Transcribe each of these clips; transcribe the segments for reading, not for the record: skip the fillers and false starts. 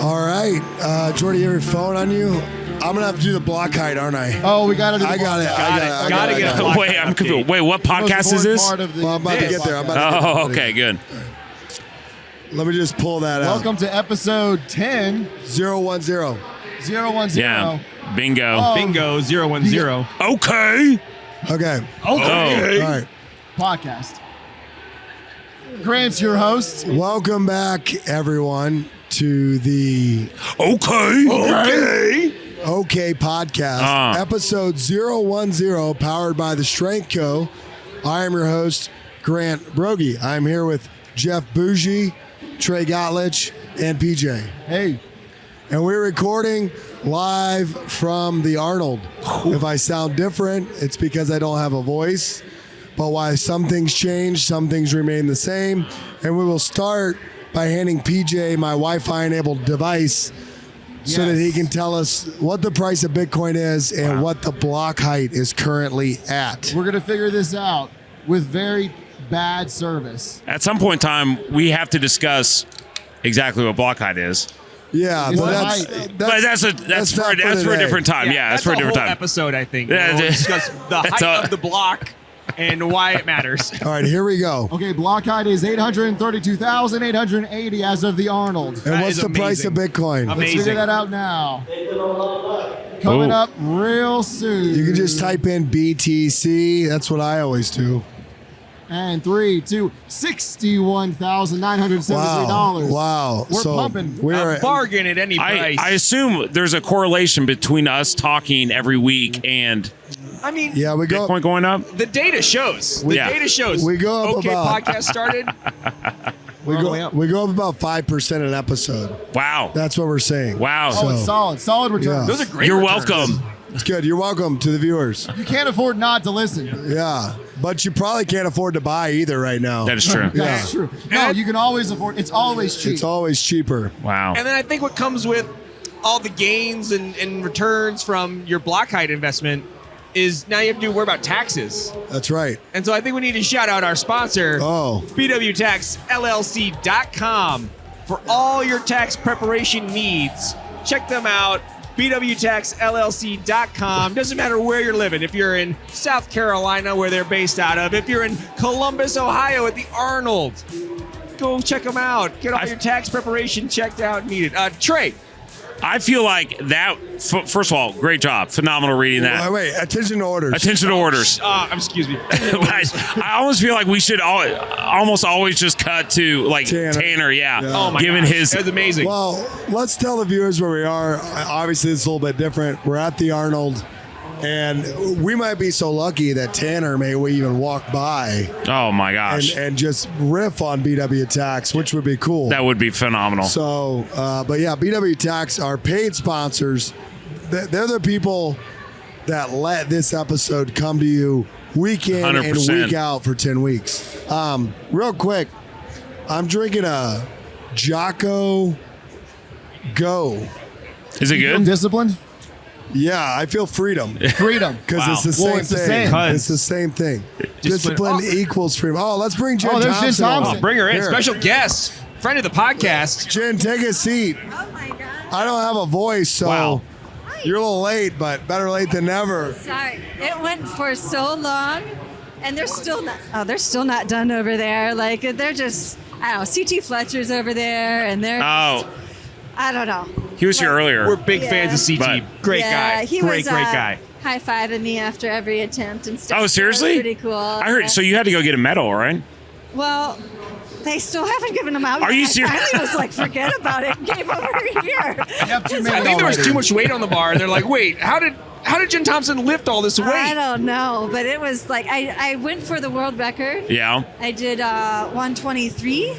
All right. Jordy, you have your phone on you? I'm going to have to do the block height, aren't I? Oh, we got to do the I got it. Gotta get a Wait, I'm confused. Wait, what podcast is this? Well, I'm about to get there. Oh, okay, good. Let me just pull that out. Welcome to episode 10. 010. 010. Yeah. Bingo. Bingo, 010. Okay. Okay. Oh. All right. Podcast. Grant's your host. Welcome back, everyone, to the Okay. OK Podcast, episode 010, powered by The Strength Co. I am your host, Grant Broggi. I'm here with Jeff Buege, Trey Gottlich, and PJ. Hey. And we're recording live from the Arnold. If I sound different, it's because I don't have a voice. But why some things change, some things remain the same. And we will start by handing PJ my Wi-Fi enabled device so that he can tell us what the price of Bitcoin is and what the block height is currently at. We're going to figure this out with very bad service. At some point in time, we have to discuss exactly what block height is. Yeah, Is but that That's for a different time. Yeah, that's for a different time. Episode, I think. Yeah, We'll discuss the that's height of the block and why it matters. All right, here we go. Okay, block height is 832,880 as of the Arnold. And That what's is the price of amazing. Bitcoin? Let's Amazing. figure that out now. Coming up real soon. You can just type in BTC. That's what I always do. And 3, 2, $61,973. Wow. We're So pumping. we're A bargain at any price. I assume there's a correlation between us talking every week and I mean, yeah, we go. Bitcoin going up. the data shows. We- The data shows. we go up okay, about- podcast started. We We're all the way go, up. we go up about 5% an episode. Wow. That's what we're saying. Wow. Oh, it's solid. Solid returns. Yeah. Those are great. You're returns. welcome. It's good. You're welcome to the viewers. You can't afford not to listen. Yeah. But you probably can't afford to buy either right now. That is true. That's true. No, you can always afford. It's always cheap. It's always cheaper. Wow. And then I think what comes with all the gains and returns from your block height investment is now you have to worry about taxes. That's right. And so I think we need to shout out our sponsor, Oh. BWTaxLLC.com, for all your tax preparation needs. Check them out, BWTaxLLC.com. Doesn't matter where you're living. If you're in South Carolina, where they're based out of, if you're in Columbus, Ohio at the Arnold, go check them out. Get all your tax preparation checked out and needed. Trey. I feel like that. First of all, great job, phenomenal reading that. Wait. Attention to orders. Attention to orders. Excuse me. I almost feel like we should almost always just cut to like Tanner. Yeah. Oh my Given gosh, his. that was amazing. Well, let's tell the viewers where we are. Obviously, it's a little bit different. We're at the Arnold, and we might be so lucky that Tanner may even walk by Oh my gosh. and just riff on BW Tax, which would be cool. That would be phenomenal. So, but yeah, BW Tax, our paid sponsors, they're the people that let this episode come to you week in 100%. and week out for 10 weeks. Real quick, I'm drinking a Jocko Go. Is it good? Disciplined? Yeah, I feel freedom Freedom. because Wow. it's the same It's the thing. same. It's the same thing. Discipline. Discipline equals freedom. Oh, let's bring Jen there's Jen Thompson. Thompson. on. Bring her in. Here. Special guest, friend of the podcast. Jen, take a seat. Oh my God. I don't have a voice, so Wow. you're a little late, but better late than never. Sorry. It went for so long, and they're still not. Oh, they're still not done over there. Like they're just. I don't know. CT Fletcher's over there, and they're. Oh, I don't know. he was here earlier. We're big Yeah. fans of CT. But- Great Yeah, guy. he Great was, guy. High-fiving me after every attempt and stuff. Oh, seriously? That was pretty cool. I heard. So you had to go get a medal, right? Well, they still haven't given them out. Are yet. you serious? I finally was like, forget about it. Came over here. have too I many think there was already. too much weight on the bar, and they're like, "Wait, how did Jen Thompson lift all this I weight?" don't know, but it was like I went for the world record. Yeah. I did 123.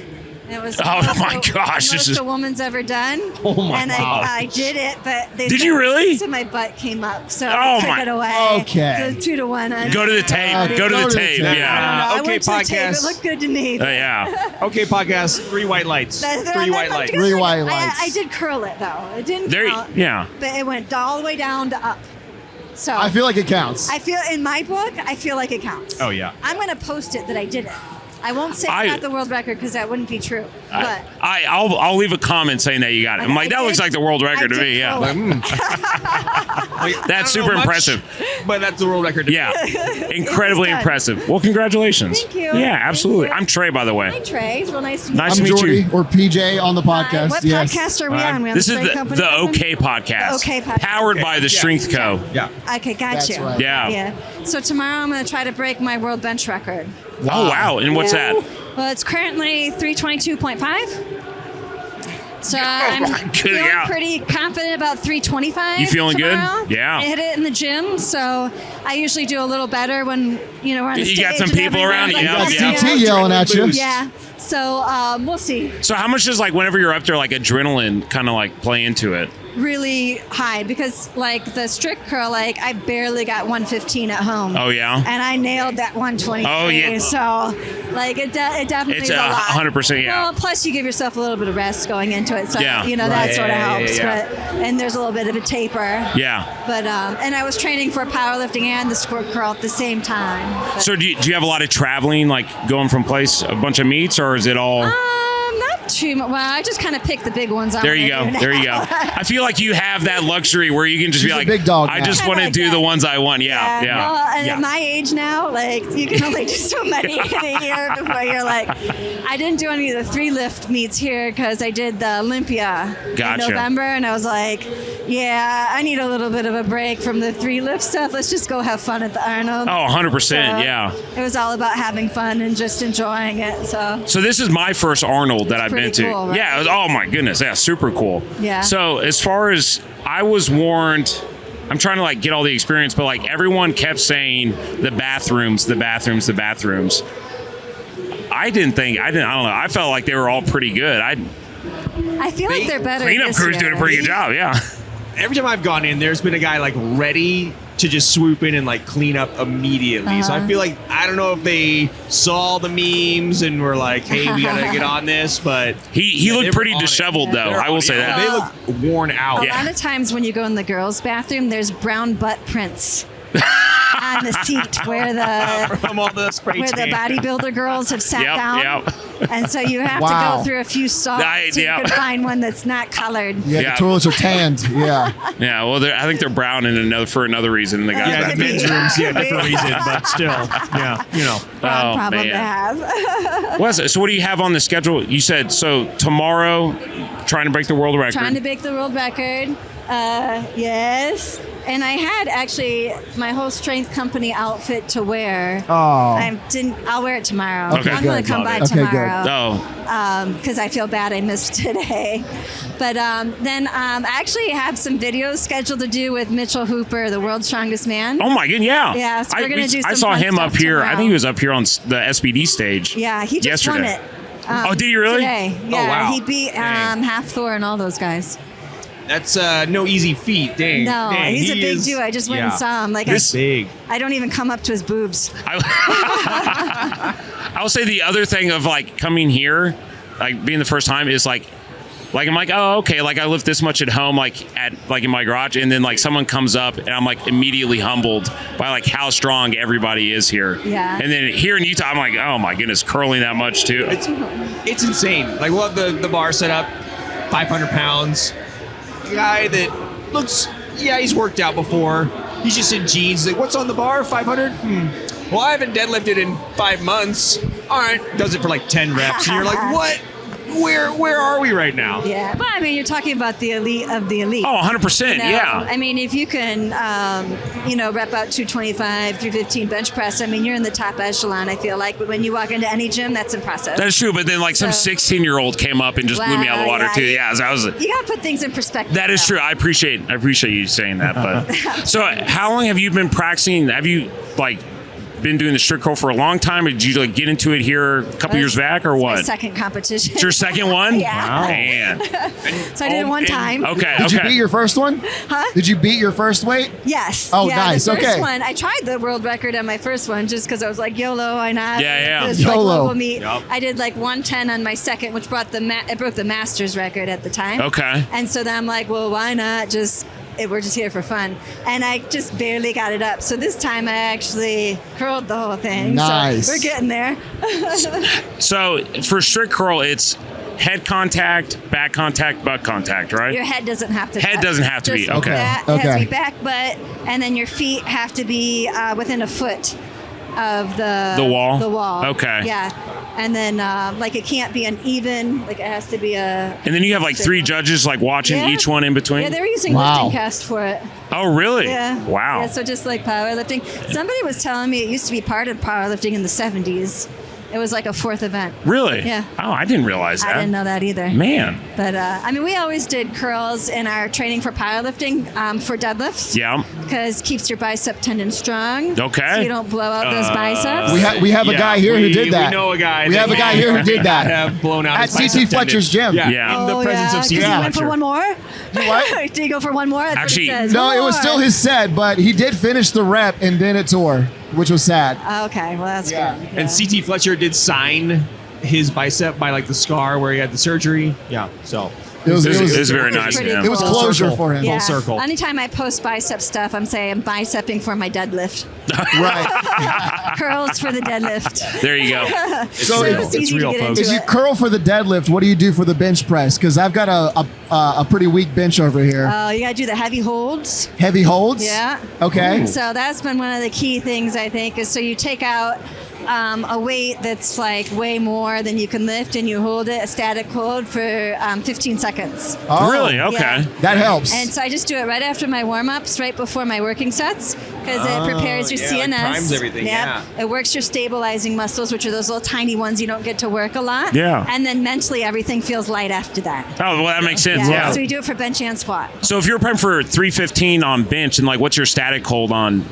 It was Oh, my gosh, this most is- a woman's ever done. Oh, my And wow. I did it, but they Did said- you really? So my butt came up, so Oh, I took my- it away. Okay. So 2-1. Go to the tape. Go to the tape. I Yeah. don't know. I Okay, went to the tape. podcast. It looked good to me. Yeah. Okay, podcast. 3 white lights. That- 3 white that- lights. because, Three like, white lights. I did curl it though. It didn't There. count, Yeah. but it went all the way down to up. So I feel like it counts. I feel in my book, I feel like it counts. Oh, yeah. I'm gonna post it that I did it. I won't say I got the world record because that wouldn't be true. But I'll leave a comment saying that you got it. I'm like, that looks like the world record to me. Yeah. That's super impressive. But that's the world record. Yeah. Incredibly impressive. Well, congratulations. Thank you. Yeah, absolutely. Thank you. I'm Trey, by the way. Hi, Trey. It's real nice to meet you. Nice I'm to meet Jordy, you. or PJ on the podcast. What yes. podcast are we on? We on This is Strength Company the Company? OK podcast. The OK podcast. Powered by the Strength Co. Yeah. Okay, got That's you. right. Yeah. So tomorrow I'm going to try to break my world bench record. Oh, wow. And what's Yeah. that? Well, it's currently 322.5. So I'm my God, feeling yeah. pretty confident about 325. You feeling good? tomorrow. Yeah. I hit it in the gym, so I usually do a little better when we're on the You stage. got some and people around? everybody's Yeah, like, CT yelling at you. Yeah. So we'll see. So how much does, like, whenever you're up there, like, adrenaline kind of, like, play into it? Really high because, like, the strict curl, like, I barely got 115 at home. Oh, yeah? And I nailed that 120. Oh, yeah. So, like, it definitely It's is a lot. 100%, yeah. Well, plus you give yourself a little bit of rest going into it. So, Yeah. that Right. sort of Yeah, helps. yeah. But and there's a little bit of a taper. Yeah. But, and I was training for powerlifting and the squat curl at the same time. But, So do you have a lot of traveling, like, going from a bunch of meets, or is it all... not too much. Well, I just kind of pick the big ones. There you go. There you go. I feel like you have that luxury where you can just She's be a like, big dog I now. just want to like do that. the ones I want. Yeah. Yeah. Well, and Yeah. at my age now, like, you can only do so many in a year before you're like, I didn't do any of the 3 lift meets here because I did the Olympia Gotcha. in November, and I was like, yeah, I need a little bit of a break from the 3 lift stuff. Let's just go have fun at the Arnold. Oh, 100%. So Yeah. It was all about having fun and just enjoying it. So So this is my first Arnold that I've been pretty to. cool, right? Yeah. Oh my goodness. Yeah. Super cool. Yeah. So as far as I was warned, I'm trying to like get all the experience, but like everyone kept saying the bathrooms. I don't know. I felt like they were all pretty good. I feel like they're better. Cleanup this crew's year. doing a pretty good job. Yeah. Every time I've gone in, there's been a guy like ready to just swoop in and like clean up immediately. So I feel like, I don't know if they saw the memes and were like, hey, we gotta get on this, but He they looked were pretty on it. disheveled though. They're I will on say it. that. They look worn out. A lot of times when you go in the girls' bathroom, there's brown butt prints on the seat where the From all the spray where the tan. bodybuilder girls have sat Yep, down. yep. And so you have to Wow. go through a few stalls Right, so you yeah. can find one that's not colored. Yeah, Yeah. the toilets are tanned. Yeah. Yeah, well, I think they're brown for another reason. The guys Yeah, back the there. men's rooms, different reason, but still, yeah, Wrong Oh, problem man. to have. So what do you have on the schedule? You said so tomorrow, trying to break the world record. Trying to break the world record. Yes. And I had actually my whole Strength Company outfit to wear. Oh. I'll wear it tomorrow. Okay, I'm going good. to come by Okay, good. tomorrow. Oh, Because I feel bad I missed today. But then I actually have some videos scheduled to do with Mitchell Hooper, the world's strongest man. oh my goodness, yeah. Yeah, so we're gonna do I some saw fun him up stuff here. I tomorrow. think he was up here on the SBD stage. Yeah, he just yesterday. won it. Oh, did he really? Today. Yeah, wow. he beat Dang. Half Thor and all those guys. That's no easy feat. Dang. No, Dang, he's a he big is- dude. I just went and yeah. saw him. Like This big. I don't even come up to his boobs. I'll say the other thing of like coming here, like being the first time, is like I'm like, oh, okay, like I lift this much at home, like in my garage, and then like someone comes up and I'm like immediately humbled by like how strong everybody is here. Yeah. And then here in Utah, I'm like, oh my goodness, curling that much too. It's insane. Like we'll have the bar set up, 500 pounds. Guy that looks, he's worked out before. He's just in jeans. He's like, what's on the bar? 500? Well, I haven't deadlifted in 5 months. All right, does it for like 10 reps. And you're like, what? Where are we right now? Yeah, but I mean, you're talking about the elite of the elite. Oh, 100%, You know? yeah. I mean, if you can, rep out 225, 315 bench press, I mean, you're in the top echelon, I feel like. But when you walk into any gym, that's impressive. That's true, but then like some So- 16-year-old came up and just blew me out of the water Wow, too. yeah. Yeah, so I was. You got to put things in perspective. That is though. true. I appreciate you saying that. But so, how long have you been practicing? Have you like been doing the strict curl for a long time, or did you like get into it here a couple years back, or It's what? my second competition. It's your second one? Yeah. Wow. Man. So I did it one time. Okay. Did you beat your first one? Huh? Did you beat your first weight? Yes. Oh, yeah, nice. The first Okay. one, I tried the world record on my first one just because I was like, YOLO, why not? Yeah. It was like YOLO. local meet. Yep. I did like 110 on my second, which brought it broke the master's record at the time. Okay. And so then I'm like, well, why not just we're just here for fun. And I just barely got it up. So this time I actually curled the whole thing. Nice. So we're getting there. So for strict curl, it's head contact, back contact, butt contact, right? Your head doesn't have to Head touch. doesn't have to be, Just okay. That Okay. has to be back, butt, and then your feet have to be within a foot of the wall? The wall. Okay. Yeah. And then like it can't be uneven. Like it has to be a. And then you have like 3 judges like watching Yeah. each one in between? Yeah, they're using Wow. lifting cast for it. Oh, really? Yeah. Wow. Yeah, so just like powerlifting. Somebody was telling me it used to be part of powerlifting in the 70s. It was like a 4th event. Really? Yeah. Oh, I didn't realize that. I didn't know that either. Man. But I mean, we always did curls in our training for powerlifting for deadlifts. Yeah. Because keeps your bicep tendon strong. Okay. So you don't blow out those biceps. We have a guy here who did that. We know a guy. We have a guy here who did that. Have blown out At his bicep CT Fletcher's tendon. gym. Yeah. In the presence of CT Did you went for Fletcher. one more? What? Did you go for one more? That's Actually, what it says. No, One it was more. still his set, but he did finish the rep and then it tore, which was sad. Okay, well that's Yeah. good. And CT Fletcher did sign his bicep by like the scar where he had the surgery. Yeah. So It was very nice. pretty Yeah. It was cool. closure circle. for him. Yeah. Full circle. Anytime I post bicep stuff, I'm saying I'm bicepping for my deadlift. Right. Curls for the deadlift. There you go. So real. It's easy real, to get folks. if into you it. curl for the deadlift, what do you do for the bench press? Because I've got a pretty weak bench over here. You gotta do the heavy holds. Heavy holds? Yeah. Okay. So that's been one of the key things, I think, is so you take out a weight that's like way more than you can lift and you hold it, a static hold for 15 seconds. Oh, Really? Okay. Yeah. That helps. And so I just do it right after my warm-ups, right before my working sets, because it prepares your yeah, like CNS. primes everything, yeah. It works your stabilizing muscles, which are those little tiny ones you don't get to work a lot. Yeah. And then mentally, everything feels light after that. Oh, well, that makes sense. Yeah. So we do it for bench and squat. So if you're prepping for 315 on bench, and like, what's your static hold on?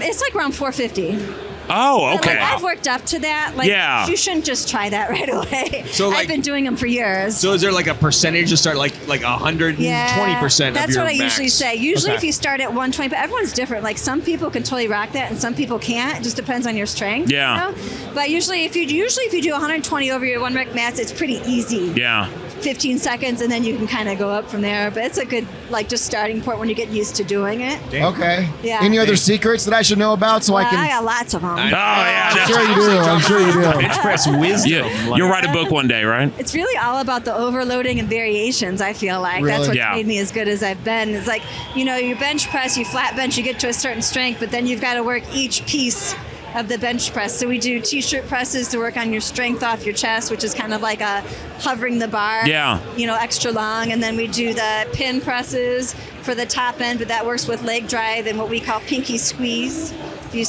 It's like around 450. Oh, But, okay. like, I've worked up to that. Like, Yeah. you shouldn't just try that right away. So, like- I've been doing them for years. So is there like a percentage to start like 120% of That's your what I max? usually say. Usually Okay. if you start at 120, but everyone's different. Like some people can totally rock that and some people can't. It just depends on your strength. Yeah. You know? But usually if you do 120 over your 1 rep max, it's pretty easy. Yeah. 15 seconds and then you can kind of go up from there. But it's a good like just starting point when you get used to doing it. Okay. Yeah. Any other secrets that I should know about so I I can? got lots of them. Oh, yeah. I'm sure you do. I'm sure you do. Bench press wisdom. Yeah. You'll write a book one day, right? It's really all about the overloading and variations, I feel like. Really? That's what Yeah. made me as good as I've been. It's like, you bench press, you flat bench, you get to a certain strength, but then you've got to work each piece of the bench press. So we do t-shirt presses to work on your strength off your chest, which is kind of like a hovering the bar, Yeah. extra long. And then we do the pin presses for the top end, but that works with leg drive and what we call pinky squeeze. If you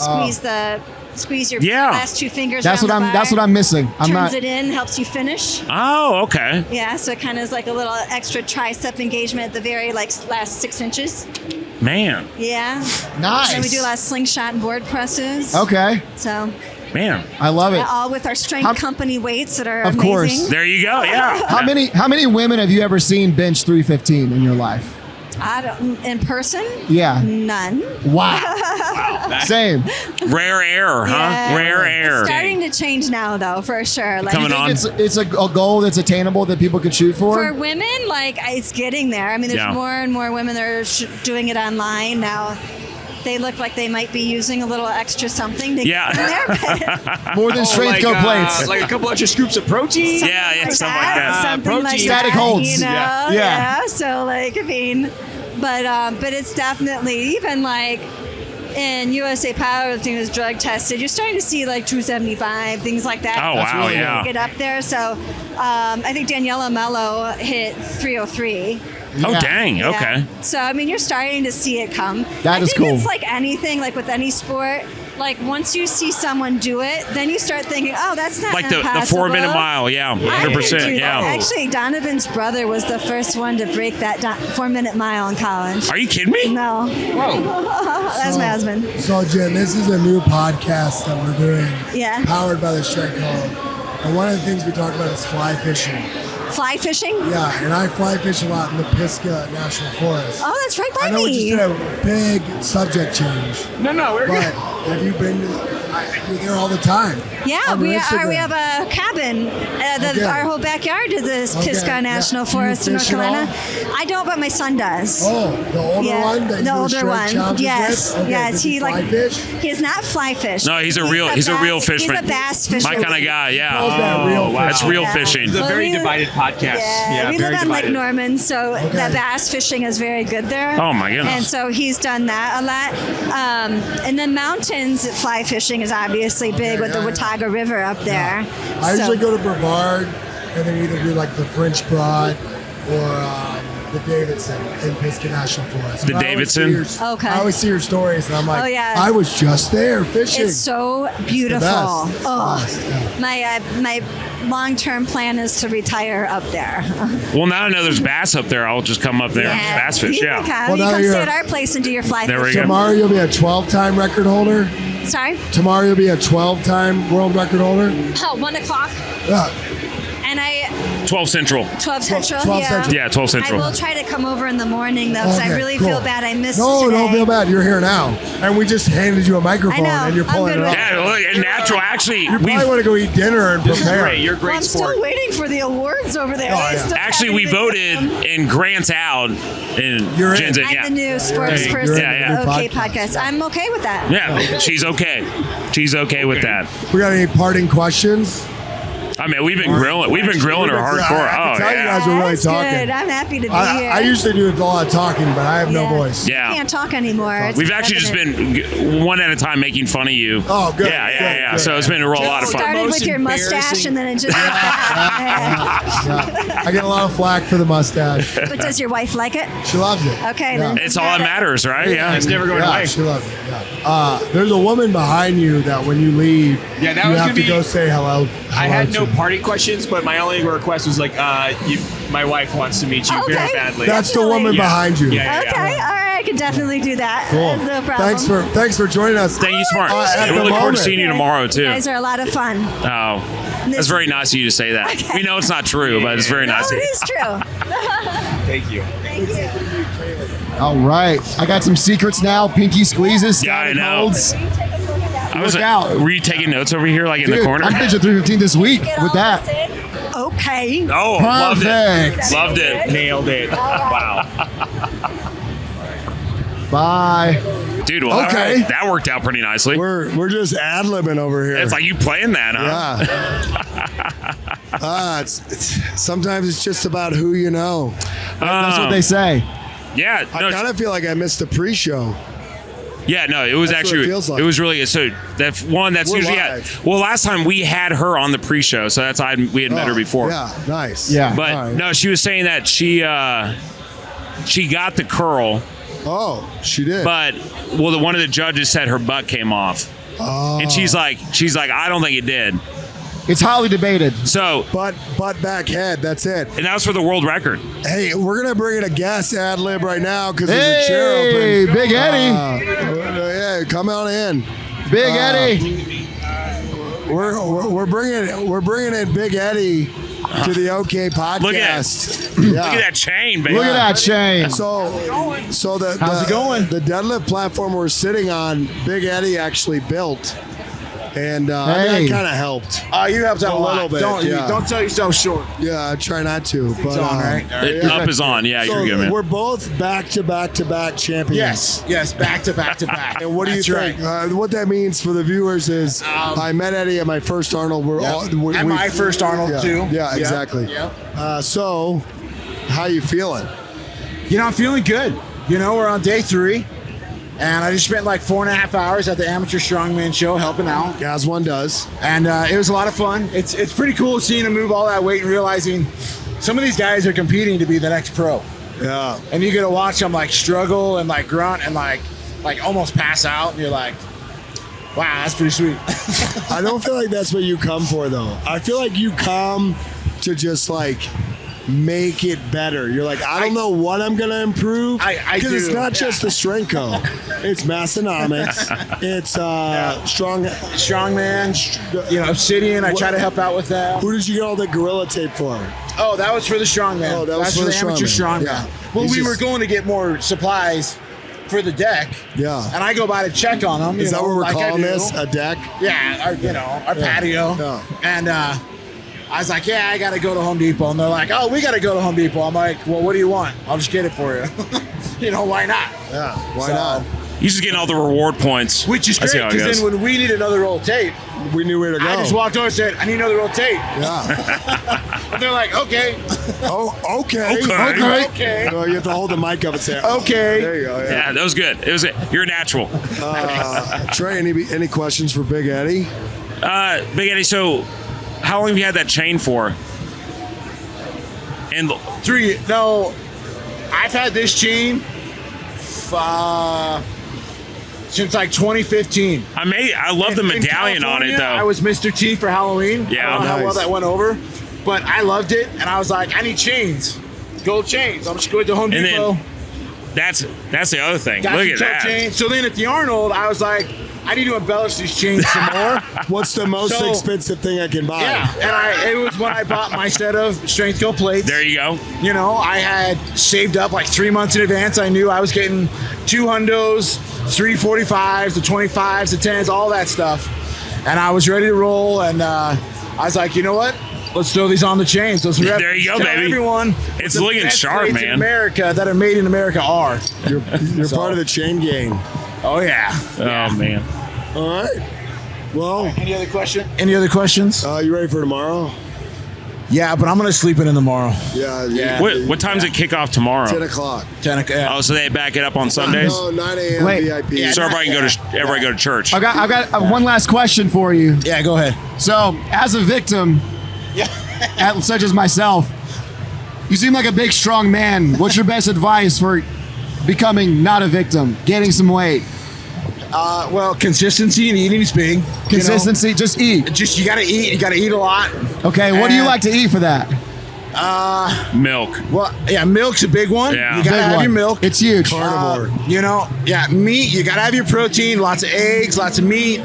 squeeze your Yeah. last 2 fingers That's around what the I'm. bar, That's what I'm missing. I'm turns not. it in, helps you finish. Oh, okay. Yeah, so it kind of is like a little extra tricep engagement at the very last 6 inches. Man. Yeah. Nice. And we do a lot of slingshot and board presses. Okay. So Man. I love it. all with our strength How- company weights that are Of amazing. course. There you go. Yeah. How many women have you ever seen bench 315 in your life? I don't in person. Yeah. None. Wow. Same. Rare air, huh? Yeah. Rare air. It's starting to change now, though, for sure. Like Coming on. It's a goal that's attainable that people can shoot for for. women, like it's getting there. I mean, there's Yeah. more and more women that are doing it online now. They look like they might be using a little extra something to Yeah. get in there. But More than strength go plates. Like a couple extra scoops of protein. Yeah, yeah, something like that. Something like Protein. Static that, holds. You know? Yeah. Yeah. So like, I mean, but it's definitely even like in USA Powerlifting was drug tested. You're starting to see like 275 things like that. Oh, That's wow. really Yeah. Get up there. So I think Daniela Mello hit 303. Oh, Yeah. dang. Yeah. Okay. So I mean, you're starting to see it come. That I is think cool. It's like anything, like with any sport. Like once you see someone do it, then you start thinking, oh, that's not Like the impossible. 4 minute mile. Yeah. I can 100%. do that. Yeah. Actually, Donovan's brother was the first one to break that 4 minute mile in college. Are you kidding me? No, Whoa. that's my husband. So, Jen, this is a new podcast that we're doing, Yeah. powered by the Strength Club. And one of the things we talk about is fly fishing. Fly fishing? Yeah, and I fly fish a lot in the Pisgah National Forest. Oh, that's right by I know we just me. did a big subject change, No, we're but good. have you been to you're there all the time? Yeah, on we your are. We Instagram. have a cabin. The our whole backyard is the Pisgah National Forest in North fish at all? Carolina. I don't, but my son does. Oh, the older one? That you the do older strength one. challenges Yes, with? Okay, yes. does He fly fish? He is not fly fish. No, he's a real fisherman. He's a bass fisherman. My kind of guy, yeah. Calls that real wow. That's real Yeah. fishing. It's a Well, very we- divided podcast. Yeah, we very live on Lake divided. Norman, so the bass fishing is very good there. Oh, my goodness. And so he's done that a lot. And then mountains fly fishing is obviously big with the Watauga River up there. I So- usually go to Brevard and then either do like the French Broad or the Davidson in Pisgah National Forest. The But I always see Davidson? your- Okay. I always see your stories and I'm like, Oh, yeah. I was just there fishing. It's so beautiful. best. It's the Oh, best, yeah. my long-term plan is to retire up there. Well, now I know there's bass up there. I'll just come up there and bass fish. You Yeah. can come. Well, you now come you're- stay at our place and do your fly There we fishing. go. Tomorrow you'll be a 12-time record holder. Sorry? Tomorrow you'll be a 12-time world record holder. Oh, 1 o'clock. Yeah. And I 12 Central. 12 Central. 12 yeah. Central. Yeah, 12 Central. I will try to come over in the morning though, because I Okay, really cool. feel bad I missed No, today. don't feel bad. You're here now. And we just handed you a microphone I know. and you're I'm pulling good it with off. it. Yeah, look, and natural. Actually, You probably we've want to go eat dinner and This is prepare. great. You're a great Well, I'm sport. still waiting for the awards over there. Oh, They yeah. still actually haven't we even voted given them. and grants out in You're in. Jen's. I'm Yeah. the new sports You're person. in. Yeah, The yeah. OK podcast. I'm okay with that. Yeah, she's okay. She's okay with that. We got any parting questions? I mean, we've been grilling. We've been grilling her hardcore. I Oh can tell you yeah. guys are really That's talking. good. I'm happy to be I, here. I usually do a lot of talking, but I have no Yeah. voice. Yeah. I can't talk anymore. It's We've actually just evident. been one at a time making fun of you. Oh, good. Yeah, yeah, Good, yeah. good. So it's been a lot of fun. Started most with your mustache embarrassing- and then it just. Yeah. I get a lot of flack for the mustache. But does your wife like it? She loves it. Okay, Yeah. then. It's all that matters, right? Yeah. It's never going Yeah, away. she loves it. Yeah. There's a woman behind you that when you leave, Yeah, that you was have gonna to be- go say hello. I had no to. party questions, but my only request was like, my wife wants to meet you very Okay. badly. That's the Definitely. woman Yeah. behind you. Yeah. Okay, all right, I can definitely do that. Cool. No problem. Thanks for joining us. Thank you, Smart. At And we the look forward to moment. seeing you tomorrow You too. guys are a lot of fun. Oh, that's very nice of you to say that. Okay. We know it's not true, but it's very No, nice. it is true. Thank you. Thank you. All right. I got some secrets now. Pinky squeezes. Yeah, I static know. holds. I was Look out. Were you taking notes over here, like in Dude, the corner? I'm pitching 315 this week Get with all that. this in? Okay. Oh, loved it. Perfect. Loved it. Nailed it. Wow. Bye. Dude, well, Okay. that worked out pretty nicely. We're just ad-libbing over here. It's like you playing that, huh? Yeah. Sometimes it's just about who you know. That's what they say. Yeah, I no, kind of feel like I missed the pre-show. yeah, no. It was That's what it actually feels like. it was really so that's one that's We're usually live. well. Last time we had her on the pre-show, so that's we had met her before. Yeah, nice. Yeah. But All right. no, she was saying that she got the curl, Oh, she did. but one of the judges said her butt came off, oh. and she's like, I don't think it did. It's highly debated. So, butt back head. That's it. and that was for the world record. Hey, we're gonna bring in a guest ad lib right now because there's a chair Hey, open. Big Eddie. Yeah, come on in. Big Eddie. We're bringing in Big Eddie to the OK podcast. Look at that chain, baby. Look at that chain. So the How's it going? The deadlift platform we're sitting on, Big Eddie actually built, and I mean, Hey. I kind of helped. You helped out A a lot. little bit, Don't yeah. don't sell yourself short. Yeah, I try not to. But It's on, right? Up is on. Yeah, So you're good, man. we're both back champions. Yes, back to back to back. And what do you That's think? right. What that means for the viewers is I met Eddie at my first Arnold. And my first Arnold yeah, too. Yeah, exactly. Yeah. So, how you feeling? You know, I'm feeling good. You know, we're on day 3, and I just spent like 4.5 hours at the Amateur Strongman show helping out, As one does. and it was a lot of fun. It's pretty cool seeing him move all that weight and realizing some of these guys are competing to be the next pro, Yeah. and you get to watch them like struggle and like grunt and like almost pass out, and you're like, wow, that's pretty sweet. I don't feel like that's what you come for, though. I feel like you come to just like make it better. You're like, I don't know what I'm gonna improve I because it's do, not yeah. just the strength co. It's Massonomics. It's strong. Strongman, you know, Obsidian. I try to help out with that. Who did you get all the gorilla tape for? Oh, that was for the Strongman. Oh, that was That's for for the the amateur Strongman. Strongman. Yeah. Well, He's we just- were going to get more supplies for the deck. Yeah. And I go by to check on them. Is that what we're like I calling do. this? A deck? Yeah, our patio. Yeah. And I was like, yeah, I got to go to Home Depot. And they're like, oh, we got to go to Home Depot. I'm like, well, what do you want? I'll just get it for you. You know, why not? Yeah, why not? You just getting all the reward points. Which is I see great, how it because goes. then when we need another roll of tape, We knew where to go. I just walked over and said, I need another roll of tape. Yeah. And they're like, okay. Oh, okay. Okay. So you have to hold the mic up and say, Okay. There you go. Yeah. Yeah, that was good. It was good. You're a natural. Trey, any questions for Big Eddie? Big Eddie, so how long have you had that chain for? And 3. No, I've had this chain since like 2015. I love the In medallion on it, California, though. I was Mr. T for Halloween. Yeah. I don't know how well Nice. that went over, but I loved it, and I was like, I need chains, gold chains. I'm just going to Home And Depot. then that's the other thing. Got Look some at toe that. chains. So then at the Arnold, I was like, I need to embellish these chains some more. What's the most So- expensive thing I can buy? Yeah, and it was when I bought my set of Strength Go plates. There you go. You know, I had saved up like 3 months in advance. I knew I was getting 2 hundos, 3 45s, the 25s, the 10s, all that stuff. And I was ready to roll. And I was like, you know what? Let's throw these on the chains. Let's There you go, tell baby. everyone It's the looking best sharp, plates in man. America that are made in America are. You're part of the chain gang. Oh yeah. Oh man. All right. Well, Any other question? Any other questions? you ready for tomorrow? Yeah, but I'm gonna sleep in tomorrow. Yeah. What time's it kick off tomorrow? 10 o'clock. 10 o'clock. Oh, so they back it up on Sundays? No, 9 a.m. Wait. VIP. Yeah, So everybody go to church. I've got one last question for you. Yeah, go ahead. So, as a victim, such as myself, you seem like a big, strong man. What's your best advice for becoming not a victim, gaining some weight? Well, consistency and eating is big. Consistency, just eat. You gotta eat. You gotta eat a lot. Okay, what do you like to eat for that? Milk. Well, yeah, milk's a big one. Yeah. You gotta Big have one. your milk. It's huge. Carnivore. You know, yeah, meat. You gotta have your protein. Lots of eggs. Lots of meat.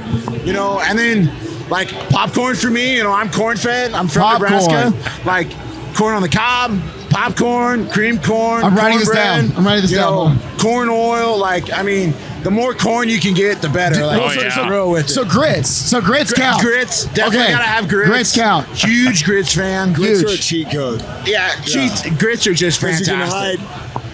You know, and then like popcorn for me. You know, I'm corn fed. I'm from Popcorn. Nebraska. Like corn on the cob, popcorn, cream corn. I'm writing this cornbread, down. I'm writing this you down. know, corn oil. Like, I mean, the more corn you can get, the better. Like, Oh, so- yeah. so grow with it. So grits. So grits count. Grits, definitely Okay. gotta have grits. Grits count. Huge grits fan. Grits Huge. are a cheat code. Yeah, grits are just Because fantastic.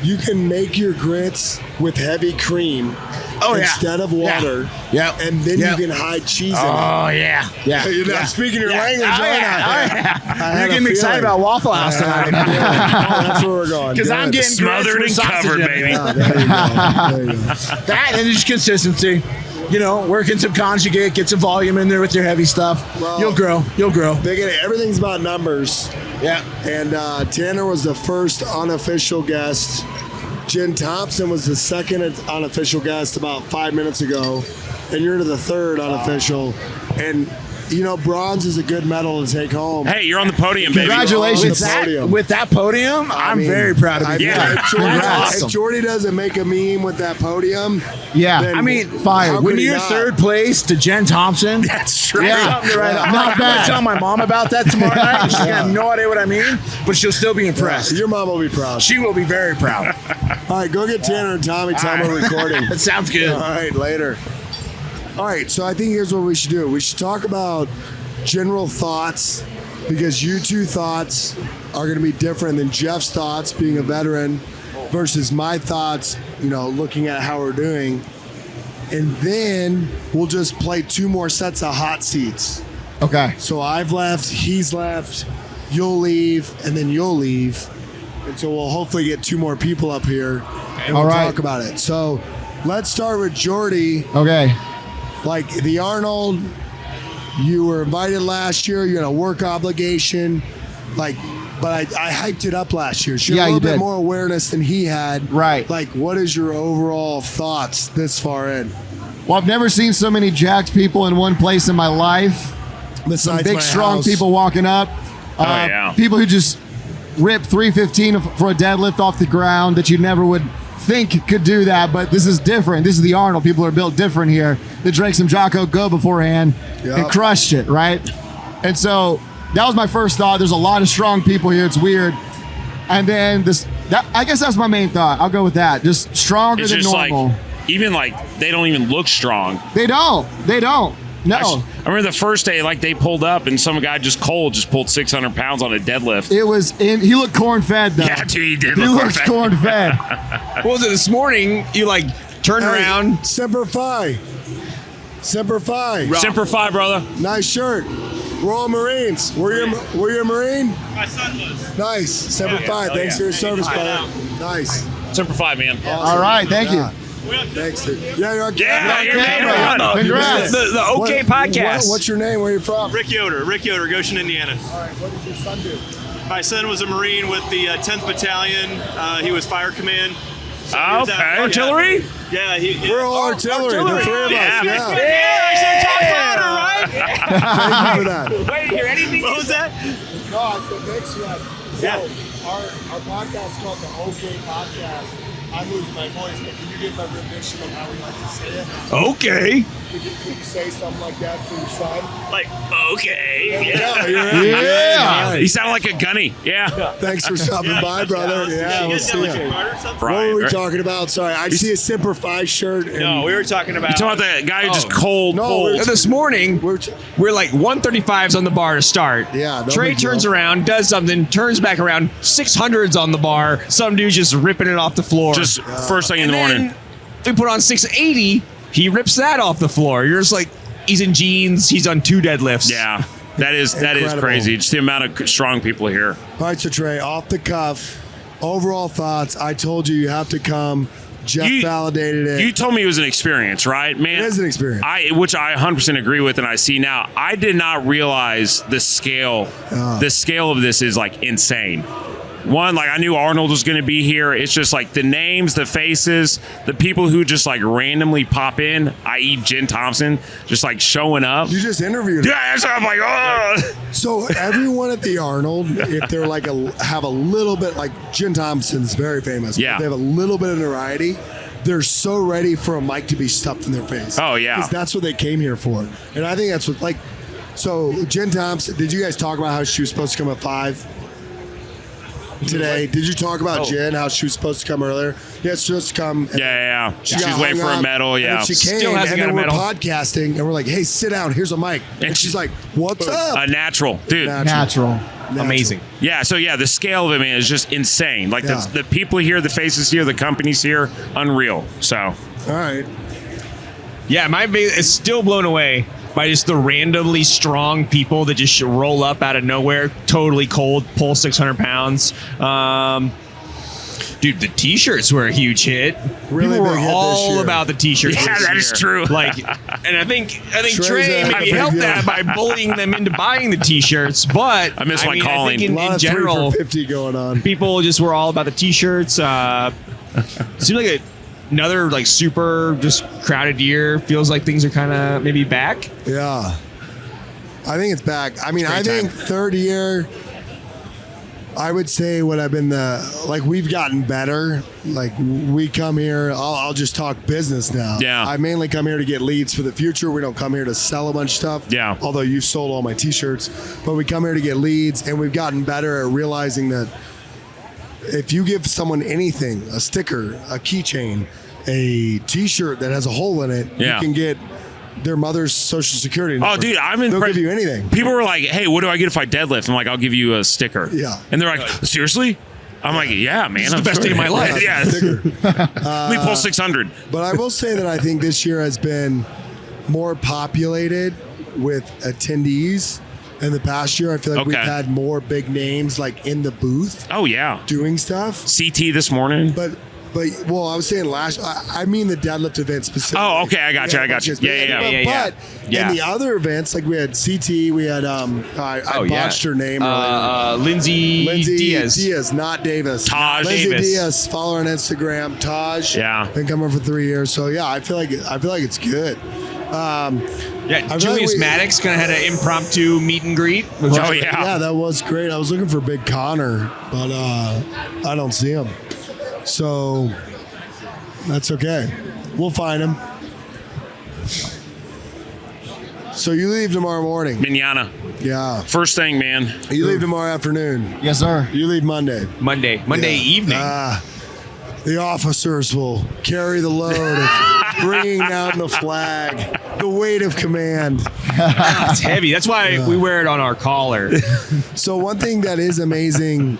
you can make your grits with heavy cream Oh, yeah. instead of water. Yeah. And then Yep. you can hide cheese Oh yeah, yeah. in it. You're yeah. not speaking your Yeah. language, Oh, aren't yeah. I? Oh, yeah. I had You're a getting me excited feeling. about Waffle House tonight. That's where we're going. Because I'm Good. getting Smothered grits and with covered, sausage in it. baby. Yeah, there you go. There you go. That and just consistency. You know, working some conjugate, get some volume in there with your heavy stuff. Well- You'll grow. You'll grow. Everything's about numbers. Yeah. And Tanner was the first unofficial guest. Jen Thompson was the second unofficial guest about 5 minutes ago. And you're the third unofficial. And, you know, bronze is a good medal to take home. Hey, you're on the podium, baby. Congratulations. On the podium. With that podium, I'm mean, very proud of you. Yeah. If Jordy doesn't make a meme with that podium, Yeah. then I mean, Fire. how When could he you're not? third place to Jen Thompson, That's true. Yeah. something to write up. Not I'm gonna bad. tell my mom about that tomorrow night. and She's gonna have no idea what I mean, but she'll still be impressed. Your mom will be proud. She will be very proud. All right, go get Tanner and Tommy. Tell them we're recording. That sounds good. All right, later. All right, so I think here's what we should do. We should talk about general thoughts because you two thoughts are going to be different than Jeff's thoughts, being a veteran, versus my thoughts, you know, looking at how we're doing. And then we'll just play 2 more sets of hot seats. Okay. So I've left, he's left, you'll leave, and then you'll leave. And so we'll hopefully get 2 more people up here and All we'll right. talk about it. So let's start with Jordy. Okay. Like the Arnold, you were invited last year, you had a work obligation. Like, but I hyped it up last year. She had Yeah, a you little bit did. more awareness than he had. Right. Like, what is your overall thoughts this far in? Well, I've never seen so many jacked people in one place in my life. Besides Some big, my strong house. people walking up. yeah. People who just rip 315 for a deadlift off the ground that you never would think could do that, but this is different. This is the Arnold. People are built different here. They drank some Jocko Go beforehand and Yep. crushed it, right? And so that was my first thought. There's a lot of strong people here. It's weird. And then I guess that's my main thought. I'll go with that. Just stronger It's than just normal. like, even like, they don't even look strong. They don't. No. I remember the first day, like they pulled up and some guy just pulled 600 pounds on a deadlift. It was he looked corn fed though. Yeah, dude, he did He look looked corn fed. What was it this morning? You like turned around. Semper Fi. Semper Fi. Semper Fi, brother. Nice shirt. Royal Marines. Were you a Marine? My son was. Nice. Semper Fi. Thanks for your service, brother. Nice. Semper Fi, man. All right, thank you. Thanks, dude. Yeah, you're on Yeah, camera. you're camera. man. Congrats. The OK podcast. What's your name? Where are you from? Rick Yoder, Goshen, Indiana. All right. What did your son do? My son was a Marine with the 10th Battalion. He was Fire Command. So he was Okay. out- Artillery? Yeah, We're all artillery. The three of us. Yeah. Yeah. Thank you for that. Wait, hear anything? What was that? No, I said thanks for that. So Yeah. our podcast is called the OK Podcast. I'm losing my voice, but can you give my rendition of how we like to say it? Okay. Could you say something like that for your son? Like, okay. Yeah, you're right. Yeah. He sounded like a gunny. Yeah. Thanks for stopping by, brother. Yeah, You we'll guys see got like a you. card or something? What were we Right. talking about? Sorry, I see a Semper Fi shirt. And No, we were talking about. You talking about the guy who just cold No, pulled? we're- This morning, we're like 135s on the bar to start. Yeah, no Trey big turns deal. around, does something, turns back around, 600s on the bar. Some dude's just ripping it off the floor. Just first thing in and the morning. then we put on 680. He rips that off the floor. You're just like, he's in jeans. He's on 2 deadlifts. Yeah. That is Incredible. crazy. Just the amount of strong people here. All right, so Trey, off the cuff, overall thoughts. I told you have to come. Jeff validated it. You told me it was an experience, right, man? It is an experience. Which I 100% agree with, and I see now. I did not realize the scale. The scale of this is like insane. One, like I knew Arnold was going to be here. It's just like the names, the faces, the people who just like randomly pop in, i.e. Jen Thompson, just like showing up. You just interviewed him. Yeah, so I'm like, oh. So everyone at the Arnold, if they're like have a little bit, like Jen Thompson's very famous. Yeah. If they have a little bit of notoriety, they're so ready for a mic to be stuffed in their face. Oh, yeah. Because that's what they came here for. And I think that's what, like, so Jen Thompson, did you guys talk about how she was supposed to come at 5 today? Did you talk about Jen, how she was supposed to come earlier? Yeah, she's supposed to come. and Yeah. she She's got waiting hung for a up, medal. and Yeah. then she came, Still hasn't and got then a we're medal. podcasting, and we're like, hey, sit down. Here's a mic. And she's like, what's up? A natural, dude. Natural. Amazing. Yeah, so yeah, the scale of it, man, is just insane. Like Yeah. the people here, the faces here, the companies here, unreal. So All right. Yeah, my base is still blown away by just the randomly strong people that just roll up out of nowhere, totally cold, pull 600 pounds. Dude, the T-shirts were a huge hit. Really People were big hit this all year. about the T-shirts. Yeah, this that is year. true. Like, and I think Trey's Trey a maybe big helped deal. that by bullying them into buying the T-shirts. But I miss my mean, calling. I think A lot in of 3 general, for 50 going on. people just were all about the T-shirts. Seems like another like super just crowded year. Feels like things are kind of maybe back. Yeah. I think it's back. I mean, I Great think third year, I would say what I've been we've gotten better. Like we come here, I'll just talk business now. Yeah. I mainly come here to get leads for the future. We don't come here to sell a bunch of stuff. Yeah. Although you've sold all my t-shirts, but we come here to get leads, and we've gotten better at realizing that if you give someone anything, a sticker, a keychain, a t-shirt that has a hole in it, Yeah. you can get their mother's social security number. Oh, dude, I'm They'll impressed. give you anything. People were like, "Hey, what do I get if I deadlift?" I'm like, "I'll give you a sticker." Yeah. And they're like, "Seriously?" I'm like, "Yeah, man, This is the best day of my life." Yeah. Sticker. Let me pull 600. But I will say that I think this year has been more populated with attendees. In the past year, I feel like we've Okay. had more big names like in the booth Oh yeah. doing stuff. CT this morning. But well, I was saying I mean the deadlift event specifically. Oh, okay, I got you, Yeah, I got you. but- Yeah. But Yeah. in the other events, like we had CT, we had I botched her name earlier. Lindsay Diaz. Not Davis. Taj Lindsay Davis. Diaz. Follow her on Instagram. Taj. Yeah. Been coming for 3 years. So yeah, I feel like it's good. Yeah, feel Julius like we- Maddox kind of had an impromptu meet and greet. Oh yeah. Yeah, that was great. I was looking for Big Connor, but I don't see him. So that's okay. We'll find him. So you leave tomorrow morning. Manana. Yeah. First thing, man. You leave tomorrow afternoon. Yes, sir. You leave Monday. Monday Yeah. evening. The officers will carry the load of bringing down the flag. The weight of command. It's heavy. That's why we wear it on our collar. So one thing that is amazing,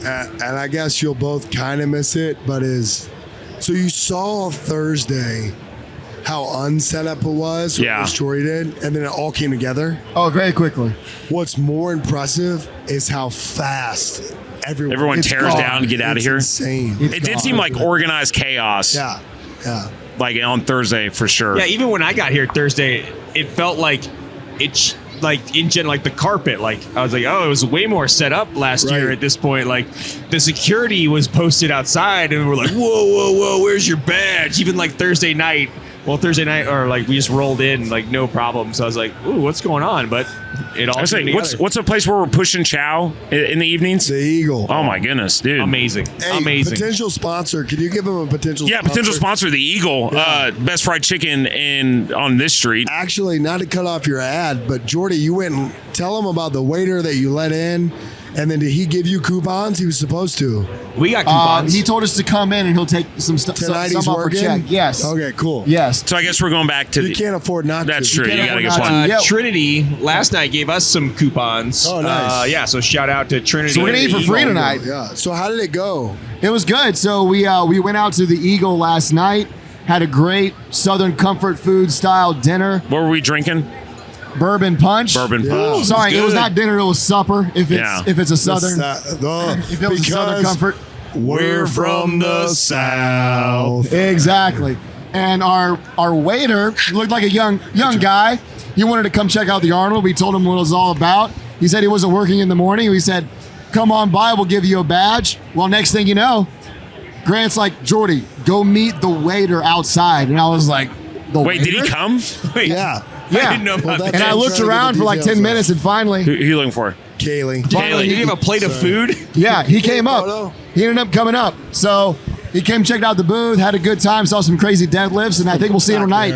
and I guess you'll both kind of miss it, but so you saw Thursday how unset up it was, Yeah. what Jory did, and then it all came together. Oh, very quickly. What's more impressive is how fast Everyone it's tears gone. down to get out of It's here. Insane. It did seem like organized chaos. Yeah, yeah. Like on Thursday for sure. Yeah, even when I got here Thursday, it felt like it's like in general, like the carpet. Like I was like, oh, it was way more set up last year Right. at this point. Like the security was posted outside, and we're like, whoa, where's your badge? Even like Thursday night. Well, Thursday night, or like we just rolled in, like no problem. So I was like, ooh, what's going on? But it all I was came saying, together. what's a place where we're pushing chow in the evenings? The Eagle. Oh my goodness, dude! amazing, Hey, amazing. potential sponsor. Can you give him a potential Yeah, sponsor? potential sponsor, the Eagle, best fried chicken on this street. Actually, not to cut off your ad, but Jordy, you went and tell him about the waiter that you let in, and then did he give you coupons? He was supposed to. We got coupons. He told us to come in and he'll take some stuff. Tonight Some he's off for working? check. Yes. Okay, cool. Yes. So I guess we're going back to You can't afford not to. That's true. You got a good afford not point. to. Yeah. Trinity last night gave us some coupons. Oh, nice. Yeah, so shout out to Trinity. So we're gonna and eat for the free Eagle. tonight. Yeah. So how did it go? It was good. So we went out to the Eagle last night, had a great Southern comfort food style dinner, What were we drinking? bourbon punch. Bourbon. Yeah. punch. Oh, Sorry, it was good. not dinner. It was supper. If it's Yeah. if it's a Southern, if it was a Southern comfort. We're from the South. Exactly. And our waiter looked like a young guy. He wanted to come check out the Arnold. We told him what it was all about. He said he wasn't working in the morning. We said, come on by, we'll give you a badge. Well, next thing you know, Grant's like, Jordy, go meet the waiter outside. And I was like, the Wait, did waiter? he come? Wait, Yeah. Yeah. I didn't know about Well, that. And I I'm looked trying to get around the for like 10 details minutes and finally, Who you looking for? Kaylee. Kaylee, did you have a plate of food? yeah, he came photo? up. He ended up coming up. So he came, checked out the booth, had a good time, saw some crazy deadlifts, and I think we'll see him tonight.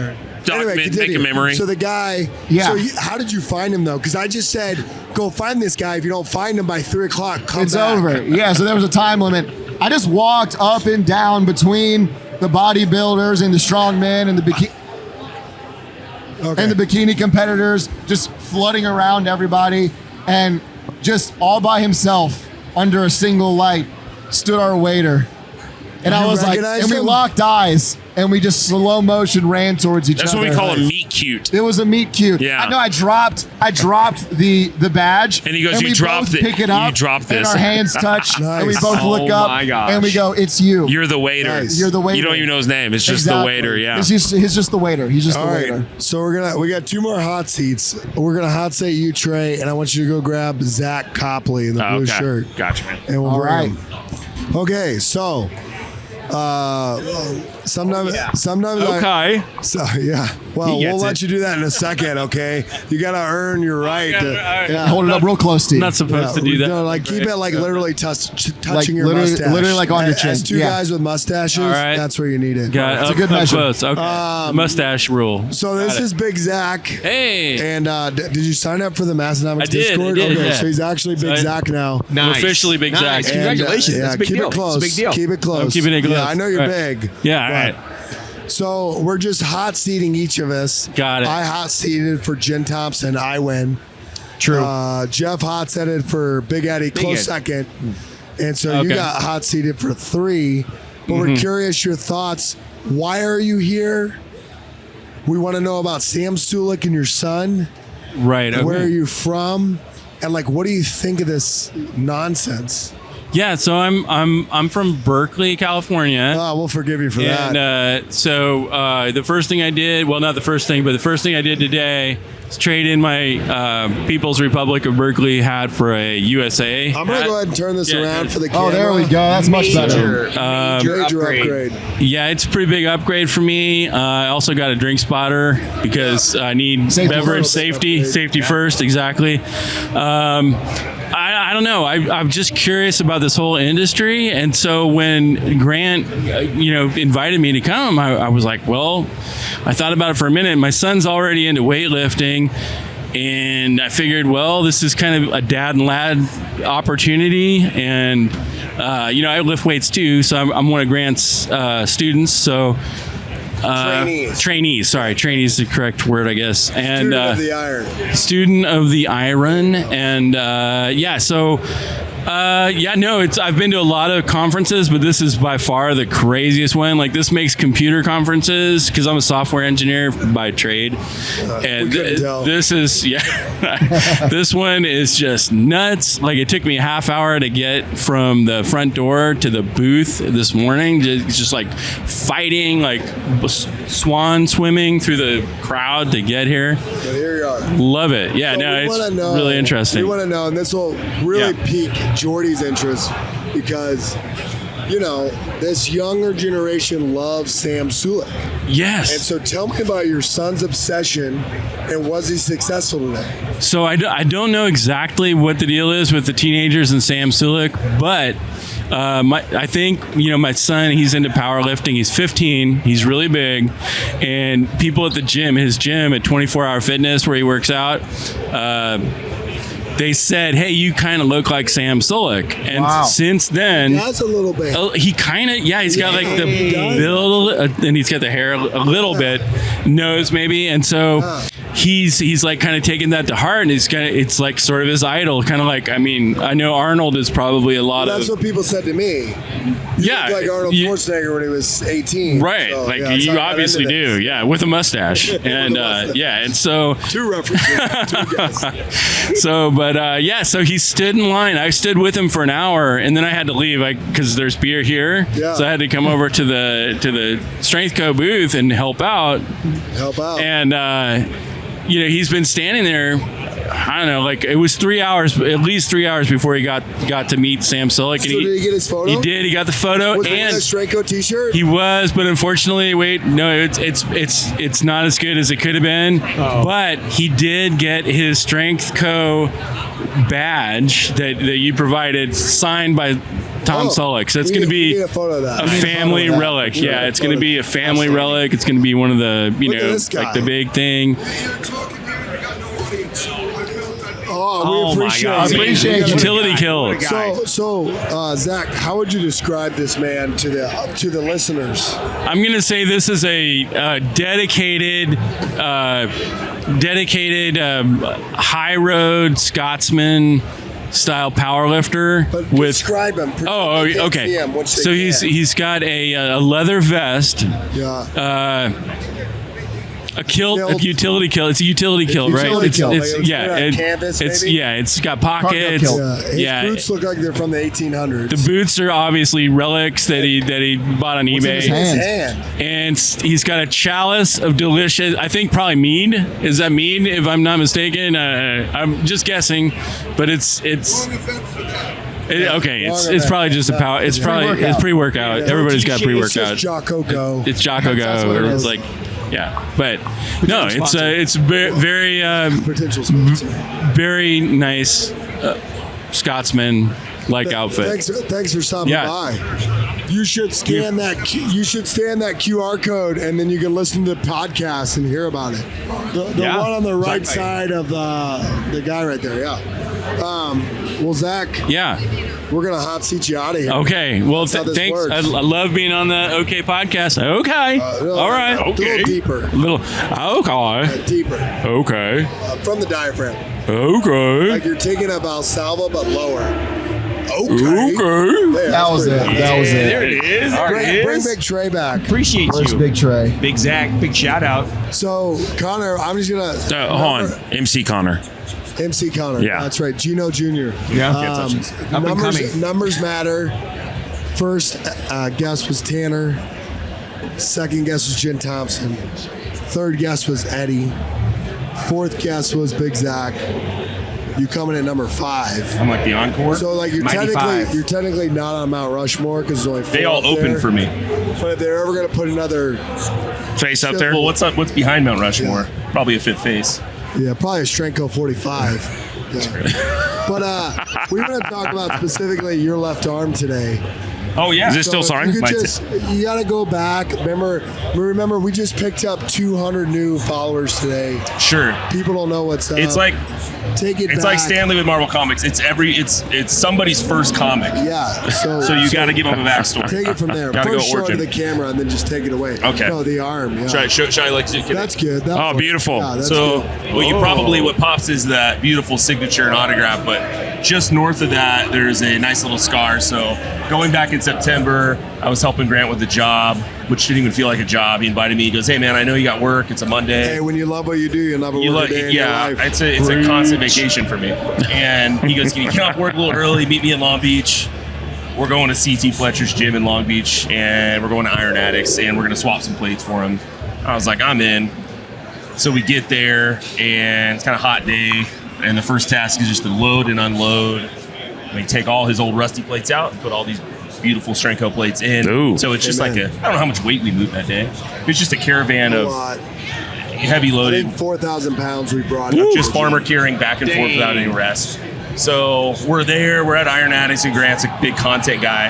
Anyway, Make continue. a memory. So the guy. Yeah. So how did you find him though? Because I just said, go find this guy. If you don't find him by 3 o'clock, come It's back. over. Yeah, so there was a time limit. I just walked up and down between the bodybuilders and the strongmen and the Okay. and the bikini competitors, just flooding around everybody, and just all by himself under a single light stood our waiter. And I You was like, recognize and we him? locked eyes, and we just slow motion ran towards each That's other. what we call a meet cute. It was a meet cute. Yeah. I know. I dropped the badge, And he goes, we "You dropped both it. pick it You up, dropped and this." our hands touch, and we Nice. both look Oh up, my gosh. and we go, "It's you. You're the waiter. Nice. You're the waiter." You don't even know his name. It's just Exactly. the waiter. Yeah. He's just the waiter. He's just All the right. waiter. So we got 2 more hot seats. We're gonna hot seat you, Trey, and I want you to go grab Zach Copley in the blue Okay. shirt, Gotcha, man. and we'll All bring right. him. Okay, so sometimes Okay. yeah. Well, He we'll gets let it. you do that in a second. Okay, you gotta earn your right. Yeah. Hold it up real close to you. Not supposed to do that. No, like keep it like literally touching your literally- mustache. literally like on your chin. As 2 Yeah. guys with mustaches, All right. that's where you need it. Got It's a good measure. Close. Okay. Mustache rule. So this is Big Zach. Hey. And did you sign up for the Massonomics I did, Discord? I did, Okay, yeah. so he's actually Big So Zach now. Nice. officially Big Nice. Zach. And, Congratulations. That's a big keep deal. it close. It's a big deal. Keep it close. I'm keeping it close. Yeah, I know you're All right. big. Yeah, all but- right. So we're just hot seating each of us. Got it. I hot seated for Jen Thompson. I win. True. Jeff hot seated for Big Eddie, close Ed. second. And so you Okay. got hot seated for 3. But we're curious your thoughts. Why are you here? We want to know about Sam Sulek and your son. Right. Okay. Where are you from? And like, what do you think of this nonsense? Yeah. So I'm from Berkeley, California. Oh, we'll forgive you for that. And so the first thing I did, well, not the first thing, but the first thing I did today is trade in my People's Republic of Berkeley hat for a USA. I'm going to go ahead and turn this Yeah, around yeah. for the camera. Oh, there we go. That's much better. Major Upgrade. Yeah, it's a pretty big upgrade for me. I also got a drink spotter because I need Safety beverage first. safety first. Exactly. I don't know. I'm just curious about this whole industry, and so when Grant, invited me to come, I was like, well, I thought about it for a minute. My son's already into weightlifting. And I figured, well, this is kind of a dad and lad opportunity. And, I lift weights too. So I'm one of Grant's students. So Trainees. Sorry, trainees is the correct word, I guess. And Student of the iron. Student of the iron, and I've been to a lot of conferences, but this is by far the craziest one. Like, this makes computer conferences, because I'm a software engineer by trade, and this is this one is just nuts. Like, it took me a half hour to get from the front door to the booth this morning, just like fighting, like swan swimming through the crowd to get here. But here you are. Love it. Yeah, So it's really interesting. We want to know, and this will really pique Jordy's interest, because this younger generation loves Sam Sulek. Yes. And so tell me about your son's obsession, and was he successful today? So I don't know exactly what the deal is with the teenagers and Sam Sulek, but I think, my son, he's into powerlifting. He's 15. He's really big. And people at his gym at 24 Hour Fitness, where he works out, they said, "Hey, you kind of look like Sam Sulek." And since then, he does a little bit. He kind of, he's got like the build, and he's got the hair a little bit, nose maybe, and so he's like kind of taking that to heart, and it's like sort of his idol, kind of like, I know Arnold is probably a lot of. That's what people said to me. You look like Arnold Schwarzenegger when he was 18. Right, so, you obviously do, with a mustache, and and so 2 references, 2 guesses. So he stood in line. I stood with him for an hour, and then I had to leave because there's beer here. Yeah. So I had to come over to the Strength Co booth and help out. And he's been standing there. I don't know, like it was 3 hours, at least 3 hours before he got to meet Sam Sulek. So did he get his photo? He did. He got the photo. Was he wearing a Strength Co t-shirt? He was, but unfortunately, it's not as good as it could have been. Oh. But he did get his Strength Co badge that you provided signed by Tom Sulek. So it's going to be a family relic. Yeah, it's going to be a family relic. It's going to be one of the, like the big thing. We appreciate utility kill. So Zach, how would you describe this man to the listeners? I'm going to say this is a dedicated high road Scotsman style powerlifter. But describe him. Okay. So he's got a leather vest. Yeah. A kilt, a utility kilt. It's a utility kilt, right? Canvas, it's got pockets. His boots look like they're from the 1800s. The boots are obviously relics that he bought on eBay. His hand? And he's got a chalice of delicious, I think probably mead. Is that mead, if I'm not mistaken? I'm just guessing, but it's probably just a power. It's pre-workout. Everybody's got pre-workout. It's Jocko. It's Jocko Go. It's like. Yeah, but no, it's very very nice Scotsman-like outfit. Thanks for stopping by. You should scan that. You should scan that QR code, and then you can listen to the podcast and hear about it. The one on the right side of the guy right there. Yeah. Well, Zach. Yeah. We're going to hot seat you out of here. Okay. Well, thanks. I love being on the OK podcast. Okay. All right. A little deeper. Okay. Deeper. Okay. From the diaphragm. Okay. Like you're taking a Valsalva, but lower. Okay. That was it. There it is. Bring Big Trey back. Appreciate you. Big Trey. Big Zach. Big shout out. So, Connor, I'm just going to... hold on. MC Connor. MC Connor. Yeah. That's right. Gino Jr. Yeah. Numbers matter. First guess was Tanner. Second guess was Jen Thompson. Third guess was Eddie. Fourth guess was Big Zach. You coming in number 5. I'm like the encore. So like you're technically not on Mount Rushmore because there's only 4 they all open for me. But if they're ever going to put another face up there, well, what's behind Mount Rushmore? Yeah. Probably a 5th face. Yeah, probably a Strength Co 45. Yeah. But we want to talk about specifically your left arm today. Oh yeah. Is this still if signed? You, could Might just, you got to go back. Remember, we just picked up 200 new followers today. Sure. People don't know what's up. It's like Take it it's back. like Stanley with Marvel Comics. It's somebody's first comic. Yeah. So you got to give them a backstory. Take it from there. Gotta First go show it to origin. the camera and then just take it away. Okay. No, the arm. Yeah. Should I like get That's good. That Oh, one. beautiful. Yeah, that's So, good. well, you probably what pops is that beautiful signature and autograph, but just north of that, there's a nice little scar. So, going back in September, I was helping Grant with the job, which didn't even feel like a job. He invited me. He goes, "Hey, man, I know you got work. It's a Monday. Hey, when you love what you do, you never work a day in your life. It's a constant vacation for me." And he goes, "Can you get off work a little early? Meet me in Long Beach. We're going to CT Fletcher's gym in Long Beach, and we're going to Iron Addicts, and we're going to swap some plates for him." I was like, "I'm in." So we get there, and it's kind of hot day, and the first task is just to load and unload. And we take all his old rusty plates out and put all these beautiful Strenko plates in. Ooh. So it's just Amen. like I don't know how much weight we moved that day. It's just a caravan A of lot. heavy I loaded, think 4,000 pounds we brought. just farmer carrying back and forth without any rest. So we're there. We're at Iron Addicts, and Grant's a big content guy,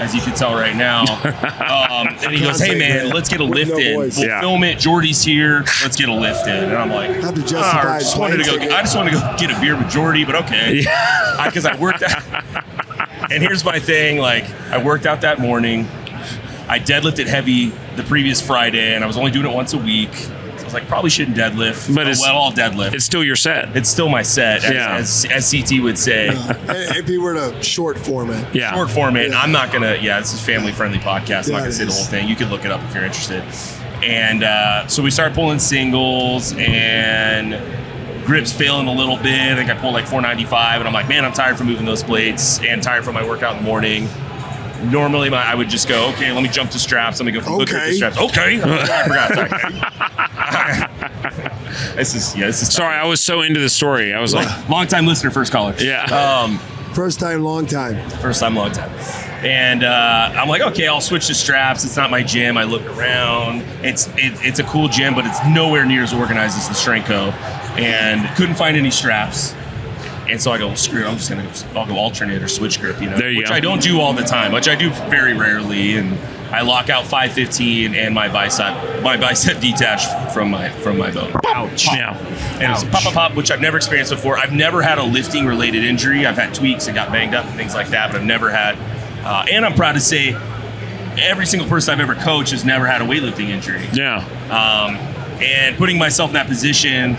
as you can tell right now. And he goes, "Hey man, let's get a With lift no in. voice. We'll Yeah. film it. Jordy's here. Let's get a lift in." And I'm like, Have to justify I just wanted to plane go. ticket. I just wanted to go get a beer with Jordy, but okay, because I worked out. And here's my thing: like I worked out that morning. I deadlifted heavy the previous Friday, and I was only doing it once a week. So I was like, probably shouldn't deadlift. But I'll deadlift. It's still your set. It's still my set, Yeah. as CT would say. If he were to short form it. Yeah. Short format. I'm not gonna. Yeah, this is family friendly podcast. I'm Yeah, not gonna it say the is. whole thing. You can look it up if you're interested. And so we started pulling singles, and grips failing a little bit. I think I pulled like 495, and I'm like, man, I'm tired from moving those plates and tired from my workout in the morning. Normally, I would just go, okay, let me jump to straps. Let me go from good grip to Okay. straps. Okay, I forgot. Sorry. This is Sorry, I was so into the story. I was like, long time listener, first caller. yeah. First time, long time. First time, long time. And I'm like, okay, I'll switch to straps. It's not my gym. I look around. It's a cool gym, but it's nowhere near as organized as the Strenko. And couldn't find any straps. And so I go, well, screw it. I'll go alternate or switch grip, There you which go. I don't do all the time, which I do very rarely. And I lock out 515 and my bicep detached from my bone. Ouch. Yeah. And it was pop, pop, pop, which I've never experienced before. I've never had a lifting related injury. I've had tweaks and got banged up and things like that, but I've never had, and I'm proud to say every single person I've ever coached has never had a weightlifting injury. Yeah. And putting myself in that position,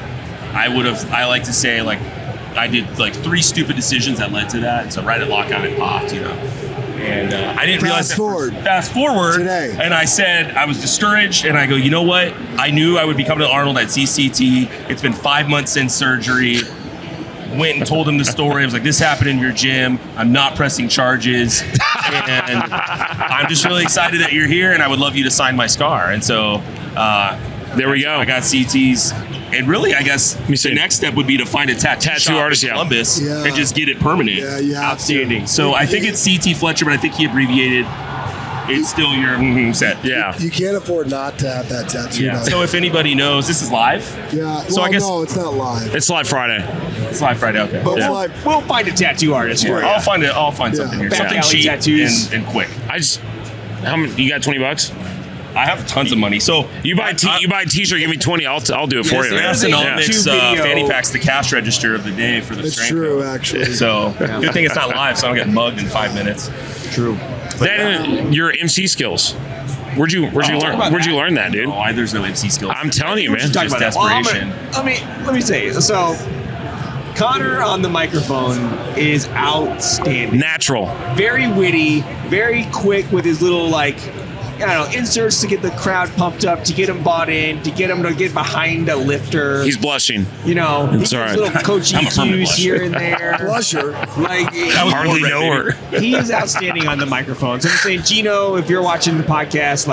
I like to say, like, I did like 3 stupid decisions that led to that. So right at lockout, it popped, And I didn't realize Fast forward Today. And I said I was discouraged, and I go, you know what? I knew I would be coming to Arnold at CCT. It's been 5 months since surgery. Went and told him the story. I was like, this happened in your gym. I'm not pressing charges. And I'm just really excited that you're here, and I would love you to sign my scar. And so There we go. I got CTs. And really, I guess the next step would be to find a tattoo shop artist, in yeah. Columbus Yeah. and just get it permanent. Yeah, you have Outstanding. to. So I think it's CT Fletcher, but I think he abbreviated. It's still your set. Yeah. You can't afford not to have that tattoo. Yeah. done. So if anybody knows, this is live. Yeah. So well, I guess no, it's not live. It's live Friday. it's live Friday. Okay. But Yeah. it's live. We'll find a tattoo artist for you. I'll find something here. Back Something alley cheap tattoos. and quick. How many? You got $20? I have tons of money. So You buy a t-shirt, give me 20. I'll do it for you. Yes, There's a Anonymous YouTube video. fanny packs the cash register of the day for the It's Strenko. true, actually. So good thing it's not live, so I don't get mugged in 5 minutes. True. Then your MC skills. Where'd you learn that, dude? Oh, there's no MC skills. I'm telling you, man. Just desperation. Let me say. So, Connor on the microphone is outstanding. Natural. Very witty, very quick with his little inserts to get the crowd pumped up, to get them bought in, to get them to get behind a lifter. He's blushing. He all gives right. little coaching I'm a permanent cues blusher. here and there. Blusher. Like Hardly know her. he is outstanding on the microphone. So I'm saying, Gino, if you're watching the podcast,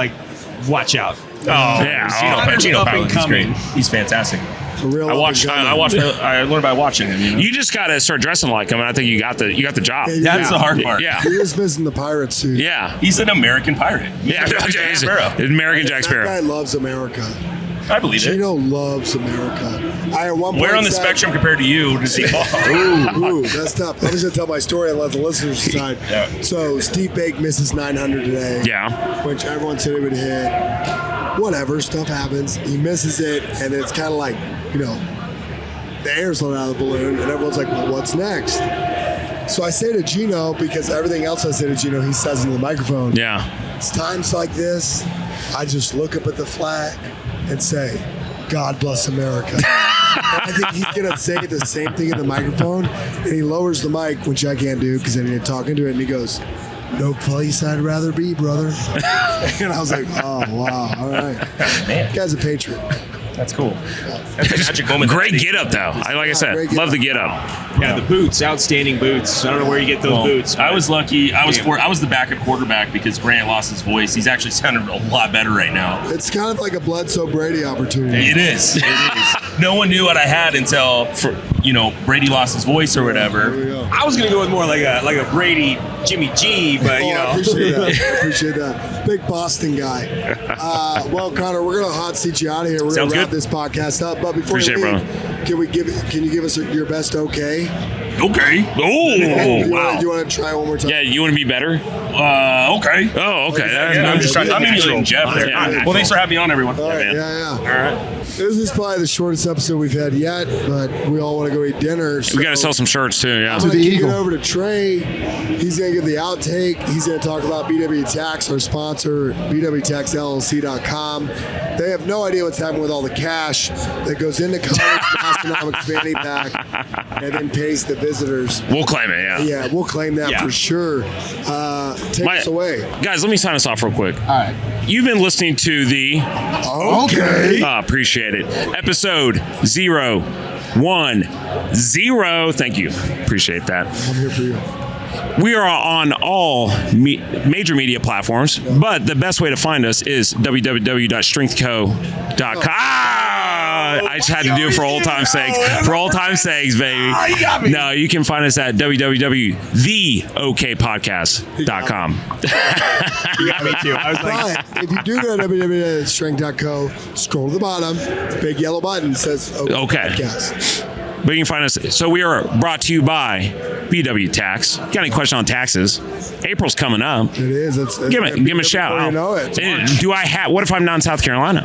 watch out. Oh, yeah. Gino Up and Powell, he's great. coming. He's fantastic. A real I learned by watching him. You just gotta start dressing like him, and I think you got the job. Yeah. That's the hard part. Yeah. You're just missing the pirate suit. Yeah. He's an American pirate. Yeah. Jack Sparrow. American Jack That guy Sparrow. loves America. I believe it. Gino loves America. I at one point Where on the said- spectrum compared to you does he fall? Ooh, that's tough. I was gonna tell my story and let the listeners decide. Yeah. So Steve Bake misses 900 today. Yeah. Which everyone said he would hit. Whatever, stuff happens. He misses it, and it's kind of like, the air's let out of the balloon, and everyone's like, well, what's next? So I say to Gino, because everything else I say to Gino, he says into the microphone. Yeah. It's times like this, I just look up at the flag and say, God bless America. And I think he's going to say the same thing in the microphone, and he lowers the mic, which I can't do because I need to talk into it, and he goes, no place I'd rather be, brother. And I was like, oh, wow, all right. Man, Guy's a patriot. that's cool. That's a magic moment. Great get up though. Like I said, Great get love up. the get up. Yeah, the boots, outstanding boots. I don't know where you get those boots. I was lucky. I was Damn. I was the backup quarterback because Grant lost his voice. He's actually sounding a lot better right now. It's kind of like a Bledsoe Brady opportunity. It is. It is. No one knew what I had until Brady lost his voice or whatever. There we go. I was gonna go with more like a Brady Jimmy G, but I appreciate that. I appreciate that. Big Boston guy. Well, Connor, we're gonna hot seat you out of here. We're Sounds gonna wrap good. this podcast up. But before Appreciate you it, leave, can you give us your best okay? Okay. Oh, Wow. Do you want to try one more time? Yeah, you want to be better? Okay. Oh, okay. Yeah, I'm just trying. I'm emulating Jeff there. Yeah. Well, thanks for having me on, everyone. All right. man. Yeah. All right. This is probably the shortest episode we've had yet, but we all want to go eat dinner. So We got to sell some shirts too. Yeah. I'm going to the kick Eagle. it over to Trey. He's going to give the outtake. He's going to talk about BW Tax, our sponsor, bwtaxllc.com. They have no idea what's happening with all the cash that goes into college Masconomics fanny pack and then pays the visitors. We'll claim it. Yeah. Yeah, we'll claim that Yeah. for sure. Take us away. Guys, let me sign us off real quick. All right. You've been listening to the Okay. appreciate it. Episode 010. Thank you. Appreciate that. I'm here for you. We are on all major media platforms, but the best way to find us is www.strengthco.com. I just had to do it for old time's sake. For old time's sakes, baby. No, you can find us at www.theokpodcast.com. You got me too. I was like, But if you do go to www.strength.co, scroll to the bottom, big yellow button says Okay. Podcast. But you can find us. So we are brought to you by BW Tax. Got any question on taxes? April's coming up. It is. Give him a shout. You know it. Do I have? What if I'm not in South Carolina?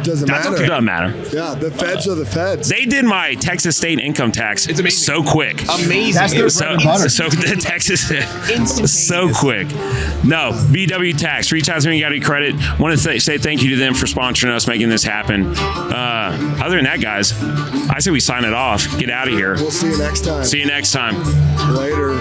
Doesn't matter. It doesn't matter. Yeah, the feds are the feds. They did my Texas state income tax It's amazing. so quick. amazing. That's their So, bread and butter. so the Texas so quick. No, BW Tax. Reach out to me. Got any credit? Want to say thank you to them for sponsoring us, making this happen. Other than that, guys, I say we sign it off. Get out of here. We'll see you next time. See you next time. Later.